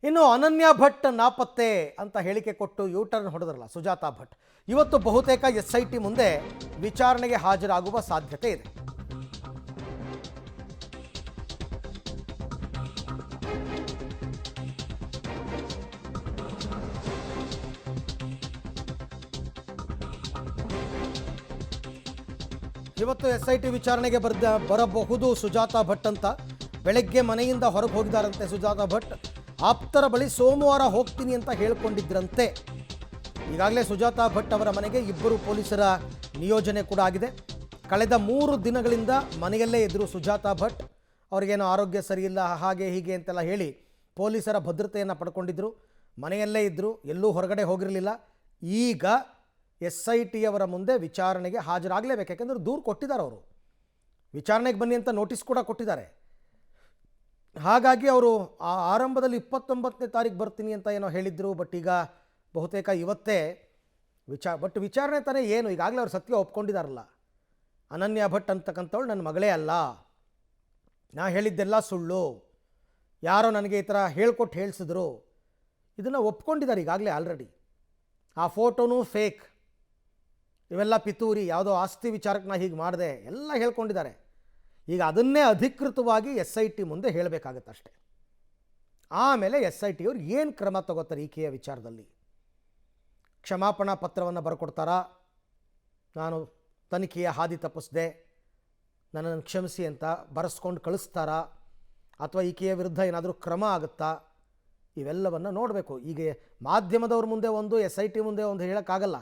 ಇನ್ನು ಅನನ್ಯ ಭಟ್ ನಾಪತ್ತೆ ಅಂತ ಹೇಳಿಕೆ ಕೊಟ್ಟು ಯೂಟರ್ನ್ ಹೊಡೆದ್ರಲ್ಲ ಸುಜಾತಾ ಭಟ್, ಇವತ್ತು ಬಹುತೇಕ SIT ಮುಂದೆ ವಿಚಾರಣೆಗೆ ಹಾಜರಾಗುವ ಸಾಧ್ಯತೆ ಇದೆ. ಇವತ್ತು SIT ವಿಚಾರಣೆಗೆ ಬರಬಹುದು ಸುಜಾತಾ ಭಟ್ ಅಂತ. ಬೆಳಗ್ಗೆ ಮನೆಯಿಂದ ಹೊರಗೆ ಹೋಗಿದ್ದಾರಂತೆ ಸುಜಾತಾ ಭಟ್. ಆಪ್ತರ ಬಳಿ ಸೋಮವಾರ ಹೋಗ್ತೀನಿ ಅಂತ ಹೇಳ್ಕೊಂಡಿದ್ರಂತೆ. ಈಗಾಗಲೇ ಸುಜಾತಾ ಭಟ್ ಅವರ ಮನೆಗೆ 2 ಪೊಲೀಸರ ನಿಯೋಜನೆ ಕೂಡ ಆಗಿದೆ. ಕಳೆದ 3 ದಿನಗಳಿಂದ ಮನೆಯಲ್ಲೇ ಇದ್ದರು ಸುಜಾತಾ ಭಟ್. ಅವರಿಗೇನೋ ಆರೋಗ್ಯ ಸರಿಯಿಲ್ಲ ಹಾಗೆ ಹೀಗೆ ಅಂತೆಲ್ಲ ಹೇಳಿ ಪೊಲೀಸರ ಭದ್ರತೆಯನ್ನು ಪಡ್ಕೊಂಡಿದ್ದರು. ಮನೆಯಲ್ಲೇ ಇದ್ದರು, ಎಲ್ಲೂ ಹೊರಗಡೆ ಹೋಗಿರಲಿಲ್ಲ. ಈಗ SIT ಅವರ ಮುಂದೆ ವಿಚಾರಣೆಗೆ ಹಾಜರಾಗಲೇಬೇಕು. ಯಾಕೆಂದರೆ ದೂರು ಕೊಟ್ಟಿದ್ದಾರೆ, ಅವರು ವಿಚಾರಣೆಗೆ ಬನ್ನಿ ಅಂತ ನೋಟಿಸ್ ಕೂಡ ಕೊಟ್ಟಿದ್ದಾರೆ. ಹಾಗಾಗಿ ಅವರು ಆರಂಭದಲ್ಲಿ 29ನೇ ತಾರೀಕು ಬರ್ತೀನಿ ಅಂತ ಏನೋ ಹೇಳಿದ್ರು. ಬಟ್ ಈಗ ಬಹುತೇಕ ಇವತ್ತೇ ವಿಚಾರಣೆ ತಾನೇ ಏನು, ಈಗಾಗಲೇ ಅವ್ರು ಸತ್ಯ ಒಪ್ಕೊಂಡಿದ್ದಾರಲ್ಲ. ಅನನ್ಯ ಭಟ್ ಅಂತಕ್ಕಂಥವಳು ನನ್ನ ಮಗಳೇ ಅಲ್ಲ, ನಾ ಹೇಳಿದ್ದೆಲ್ಲ ಸುಳ್ಳು, ಯಾರೋ ನನಗೆ ಈ ಥರ ಹೇಳಿಸಿದ್ರು, ಇದನ್ನು ಒಪ್ಕೊಂಡಿದ್ದಾರೆ ಈಗಾಗಲೇ ಆಲ್ರೆಡಿ. ಆ ಫೋಟೋನೂ ಫೇಕ್, ಇವೆಲ್ಲ ಪಿತೂರಿ, ಯಾವುದೋ ಆಸ್ತಿ ವಿಚಾರಕ್ಕೆ ನಾ ಹೀಗೆ ಮಾಡಿದೆ ಎಲ್ಲ ಹೇಳ್ಕೊಂಡಿದ್ದಾರೆ. ಈಗ ಅದನ್ನೇ ಅಧಿಕೃತವಾಗಿ SIT ಮುಂದೆ ಹೇಳಬೇಕಾಗತ್ತಷ್ಟೆ. ಆಮೇಲೆ SIT ಅವರು ಏನು ಕ್ರಮ ತಗೋತಾರೆ ಈಕೆಯ ವಿಚಾರದಲ್ಲಿ. ಕ್ಷಮಾಪಣಾ ಪತ್ರವನ್ನು ಬರ್ಕೊಡ್ತಾರಾ, ನಾನು ತನಿಖೆಯ ಹಾದಿ ತಪ್ಪಿಸಿದೆ ನನ್ನನ್ನು ಕ್ಷಮಿಸಿ ಅಂತ ಬರೆಸ್ಕೊಂಡು ಕಳಿಸ್ತಾರಾ, ಅಥವಾ ಈಕೆಯ ವಿರುದ್ಧ ಏನಾದರೂ ಕ್ರಮ ಆಗುತ್ತಾ, ಇವೆಲ್ಲವನ್ನು ನೋಡಬೇಕು. ಈಗ ಮಾಧ್ಯಮದವ್ರ ಮುಂದೆ ಒಂದು, SIT ಮುಂದೆ ಒಂದು ಹೇಳೋಕ್ಕಾಗಲ್ಲ.